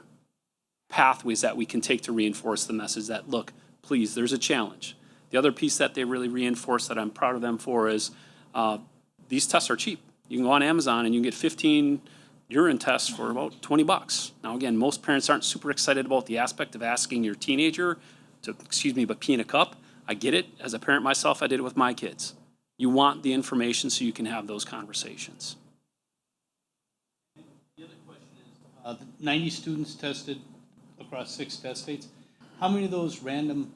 pathways that we can take to reinforce the message that, look, please, there's a challenge. The other piece that they really reinforce that I'm proud of them for is these tests are cheap. You can go on Amazon and you can get 15 urine tests for about $20. Now, again, most parents aren't super excited about the aspect of asking your teenager to, but pee in a cup. I get it. As a parent myself, I did it with my kids. You want the information so you can have those conversations. The other question is, the 90 students tested across 6 test states. How many of those random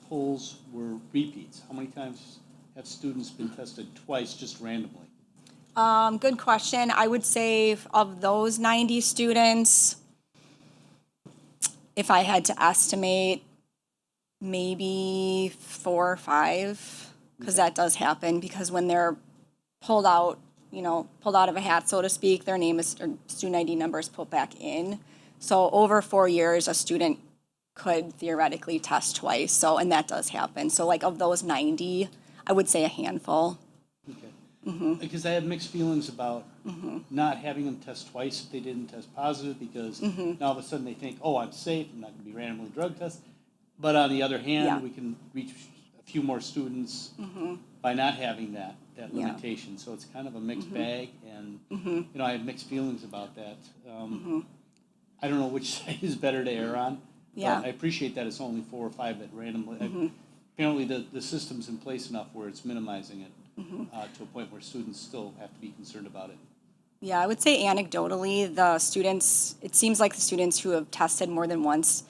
polls were repeats? How many times have students been tested twice just randomly? Good question. I would say of those 90 students, if I had to estimate, maybe 4 or 5, because that does happen, because when they're pulled out of a hat, so to speak, their name is, or student ID number is put back in. So over 4 years, a student could theoretically test twice. So, and that does happen. So like of those 90, I would say a handful. Okay. Because I have mixed feelings about not having them test twice if they didn't test positive, because now all of a sudden they think, oh, I'm safe, I'm not going to be randomly drug tested. But on the other hand, we can reach a few more students by not having that limitation. So it's kind of a mixed bag, and I have mixed feelings about that. I don't know which side is better to err on. Yeah. But I appreciate that it's only 4 or 5 that randomly. Apparently, the system's in place enough where it's minimizing it to a point where students still have to be concerned about it. Yeah, I would say anecdotally, the students, it seems like the students who have tested more than once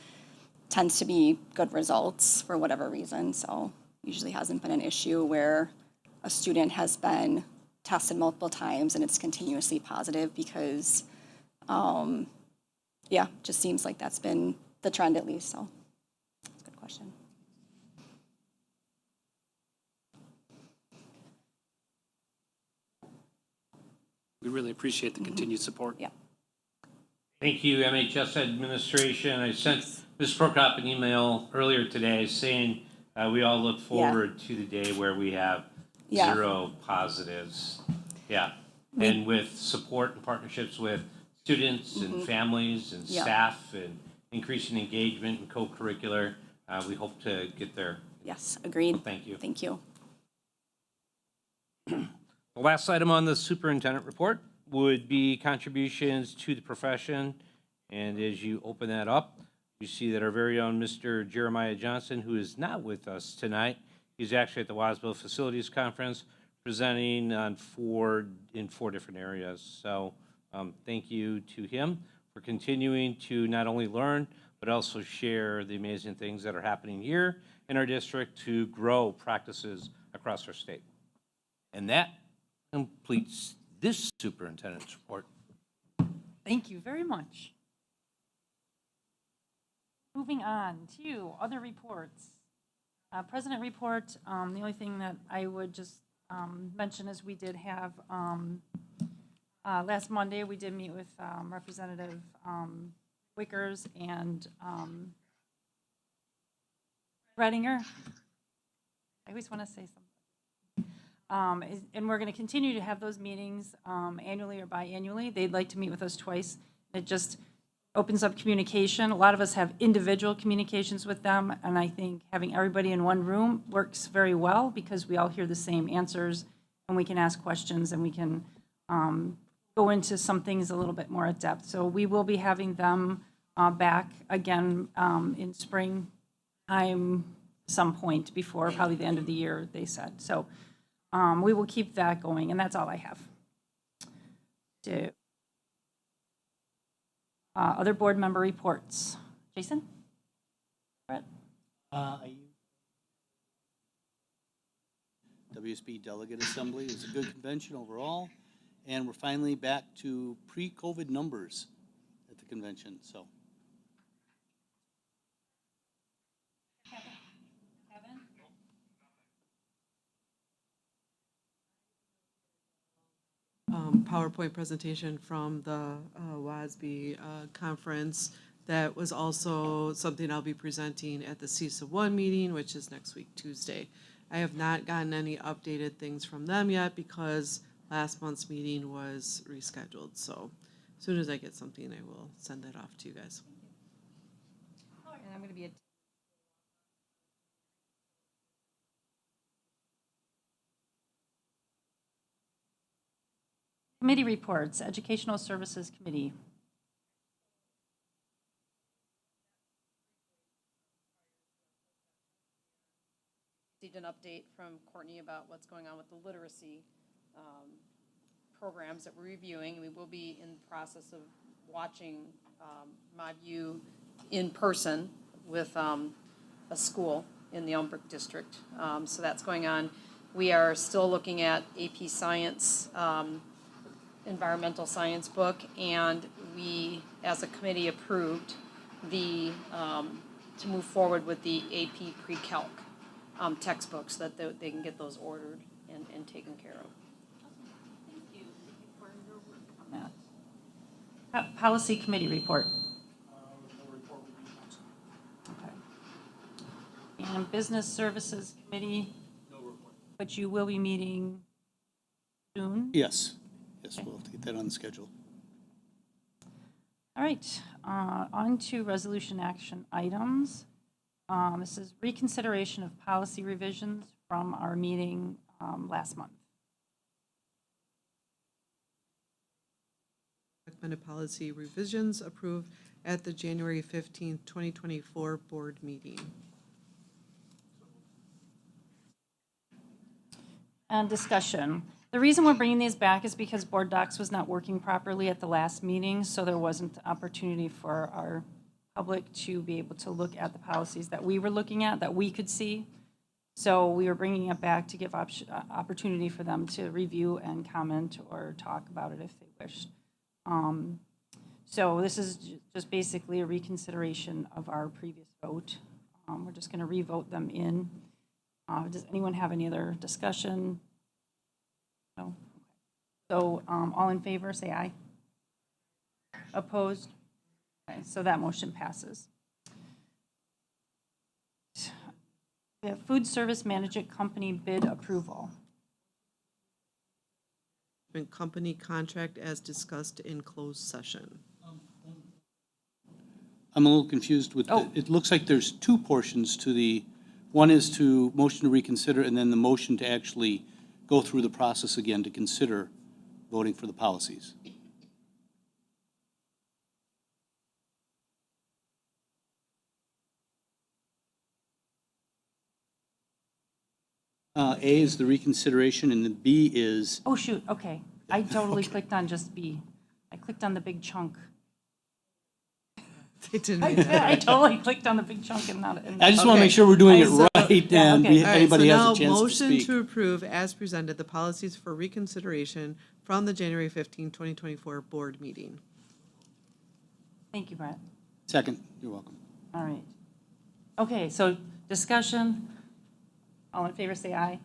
tends to be good results for whatever reason. So usually hasn't been an issue where a student has been tested multiple times and it's continuously positive, because, just seems like that's been the trend at least. So that's a good question. We really appreciate the continued support. Yeah. Thank you, MHS administration. I sent Ms. Prokop an email earlier today saying we all look forward to the day where we have 0 positives. Yeah. And with support and partnerships with students and families and staff and increasing engagement and co-curricular, we hope to get there. Yes, agreed. So thank you. Thank you. The last item on the superintendent report would be contributions to the profession. And as you open that up, you see that our very own Mr. Jeremiah Johnson, who is not with us tonight, he's actually at the Wasville Facilities Conference presenting on 4 different areas. So thank you to him for continuing to not only learn, but also share the amazing things that are happening here in our district to grow practices across our state. And that completes this superintendent's report. Thank you very much. Moving on to other reports. President report, the only thing that I would just mention is we did have, last Monday, we did meet with Representative Wickers and Redinger. I always want to say something. And we're going to continue to have those meetings annually or biannually. They'd like to meet with us twice. It just opens up communication. A lot of us have individual communications with them, and I think having everybody in one room works very well because we all hear the same answers, and we can ask questions, and we can go into some things a little bit more at depth. So we will be having them back again in spring time, some point before probably the end of the year, they said. So we will keep that going, and that's all I have. Other board member reports. Jason? Brett? WSB Delegate Assembly was a good convention overall, and we're finally back to pre-COVID numbers at the convention, so. PowerPoint presentation from the WASB conference. That was also something I'll be presenting at the CISA 1 meeting, which is next week, Tuesday. I have not gotten any updated things from them yet because last month's meeting was rescheduled. So as soon as I get something, I will send that off to you guys. And I'm going to be Committee reports, Educational Services Committee. Received an update from Courtney about what's going on with the literacy programs that we're reviewing. We will be in the process of watching ModU in person with a school in the Elmbrook district. So that's going on. We are still looking at AP Science, environmental science book, and we, as a committee, approved the, to move forward with the AP pre-calc textbooks, that they can get those ordered and taken care of. Thank you for your work on that. Policy Committee report. Okay. And Business Services Committee. No report. But you will be meeting soon? Yes, yes, we'll have to get that on the schedule. All right, on to resolution action items. This is reconsideration of policy revisions from our meeting last month. Recommended policy revisions approved at the January 15th, 2024 board meeting. And discussion. The reason we're bringing these back is because board docs was not working properly at the last meeting, so there wasn't the opportunity for our public to be able to look at the policies that we were looking at, that we could see. So we were bringing it back to give opportunity for them to review and comment or talk about it if they wished. So this is just basically a reconsideration of our previous vote. We're just going to re-vote them in. Does anyone have any other discussion? No? So all in favor, say aye. Opposed? Okay, so that motion passes. We have Food Service Management Company bid approval. And company contract as discussed in closed session. I'm a little confused with, it looks like there's two portions to the, one is to motion to reconsider, and then the motion to actually go through the process again to consider voting for the policies. A is the reconsideration, and the B is, Oh, shoot, okay. I totally clicked on just B. I clicked on the big chunk. They didn't read that. I totally clicked on the big chunk and not. I just want to make sure we're doing it right, yeah, and okay. All right, anybody so has a now chance to motion speak. to approve as presented the policies for reconsideration from the January 15, 2024 board meeting. Thank you, Brett. Second, you're welcome. All right. Okay, so discussion. All in favor, say aye.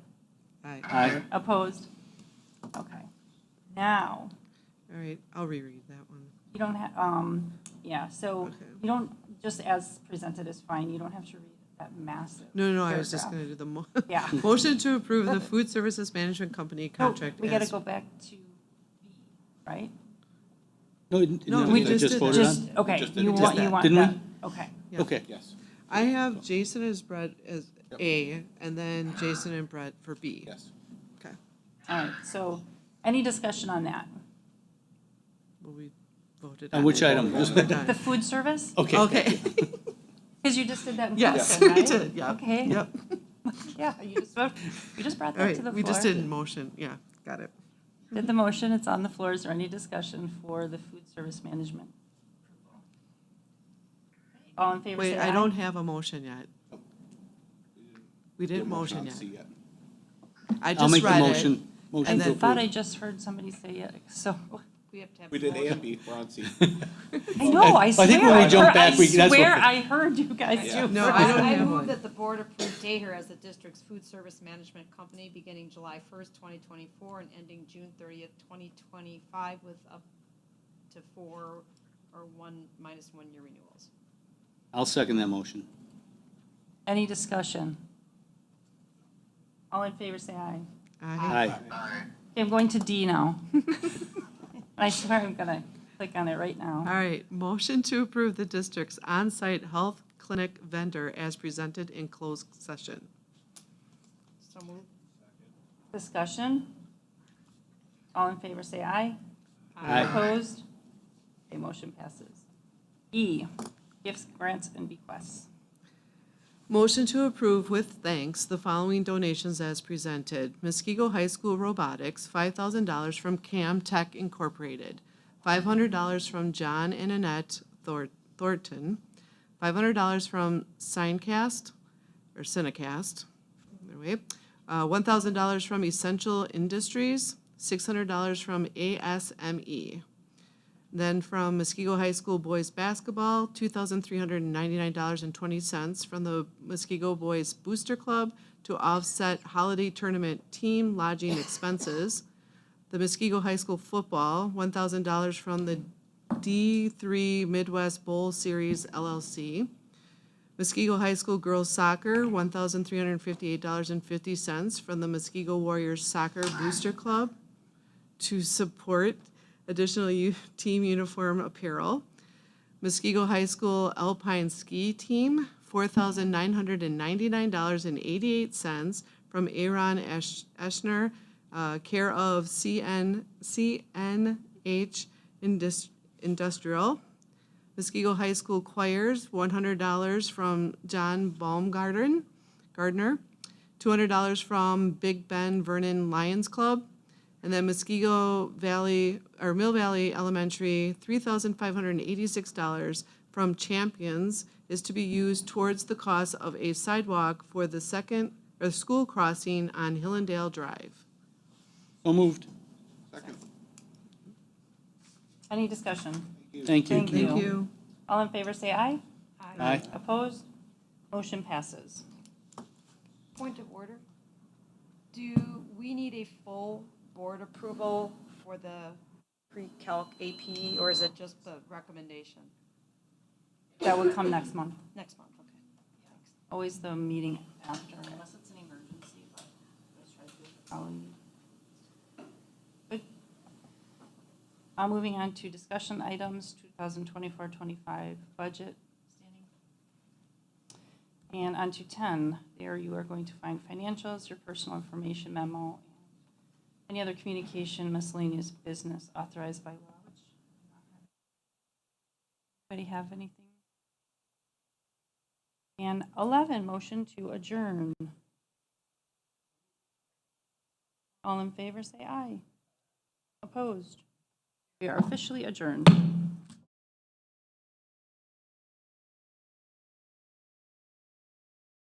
Aye. Aye. Opposed? Okay. Now, All right, I'll reread that one. you don't have, yeah, so Okay. you don't, just as presented is fine. You don't have to read that massive. No, I was just paragraph. going to do the Yeah. motion to approve the Food Services Management Company No, contract. we got to as- go back to B, right? No, we just did voted Just, on? okay, Just did you it. want, you want Didn't that? we? Okay. Yeah. Okay. Yes. I have Jason as Brett as A, and then Jason and Brett for B. Yes. Okay. All right, so any discussion on that? Well, we voted On which it. item? Just- The food service? Okay. Okay. Because you just did that in Yes, person, we right? did, yeah. Okay. Yep. Yeah, you just brought All that to the right, we floor. just did motion, yeah, got it. Did the motion, it's on the floor. Is there any discussion for the food service management? All in favor, say Wait, aye. I don't have a motion yet. We didn't motion yet. I I'll just make the read it. motion. Motion and to then- I thought I approve. just heard somebody say it, so, We have to have. We a did A motion. and B, we're on C. I know, I swear. think when we jump back, I that's what- swear I heard you guys Yeah. do. No, first. I don't I have move one. that the board approve Daher as the district's food service management company beginning July 1st, 2024 and ending June 30th, 2025 with up to 4 or 1 minus 1 year renewals. I'll second that motion. Any discussion? All in favor, say aye. Aye. Aye. Okay, I'm going to D now. I swear I'm gonna click on it right All now. right, motion to approve the district's on-site health clinic vendor as presented in closed session. So moved. Discussion? All in favor, say aye. Aye. Opposed? Okay, motion passes. E, gifts, grants, and bequests. Motion to approve with thanks the following donations as presented. Muskego High School Robotics, $5,000 from Cam Tech Incorporated, $500 from John and Annette Thornton, $500 from Cinecast, or Cinecast, either way, $1,000 from Essential Industries, $600 from ASME. Then from Muskego High School Boys Basketball, $2,399.20 from the Muskego Boys Booster Club to offset holiday tournament team lodging expenses. The Muskego High School Football, $1,000 from the D3 Midwest Bowl Series LLC. Muskego High School Girls Soccer, $1,358.50 from the Muskego Warriors Soccer Booster Club to support additional team uniform apparel. Muskego High School Alpine Ski Team, $4,999.88 from Aaron Eschner, care of CNH Industrial. Muskego High School Choirs, $100 from John Baumgartner, $200 from Big Ben Vernon Lions Club. And then Muskego Valley, or Mill Valley Elementary, $3,586 from Champions is to be used towards the cost of a sidewalk for the school crossing on Hillendale Drive. So moved. Any discussion? Thank you. Thank you. Thank you. All in favor, say aye. Aye. Opposed? Motion passes. Point of order. Do we need a full board approval for the pre-calc AP, or is it just the recommendation? That would come next month. Next month, okay. Thanks. Always the meeting after, unless it's an emergency, but let's try to do it the following. Good. Moving on to discussion items, 2024-25 budget. Standing. And on to 10, there you are going to find financials, your personal information memo, and any other communication, miscellaneous business authorized by law. Anybody have anything? And 11, motion to adjourn. All in favor, say aye. Opposed? We are officially adjourned.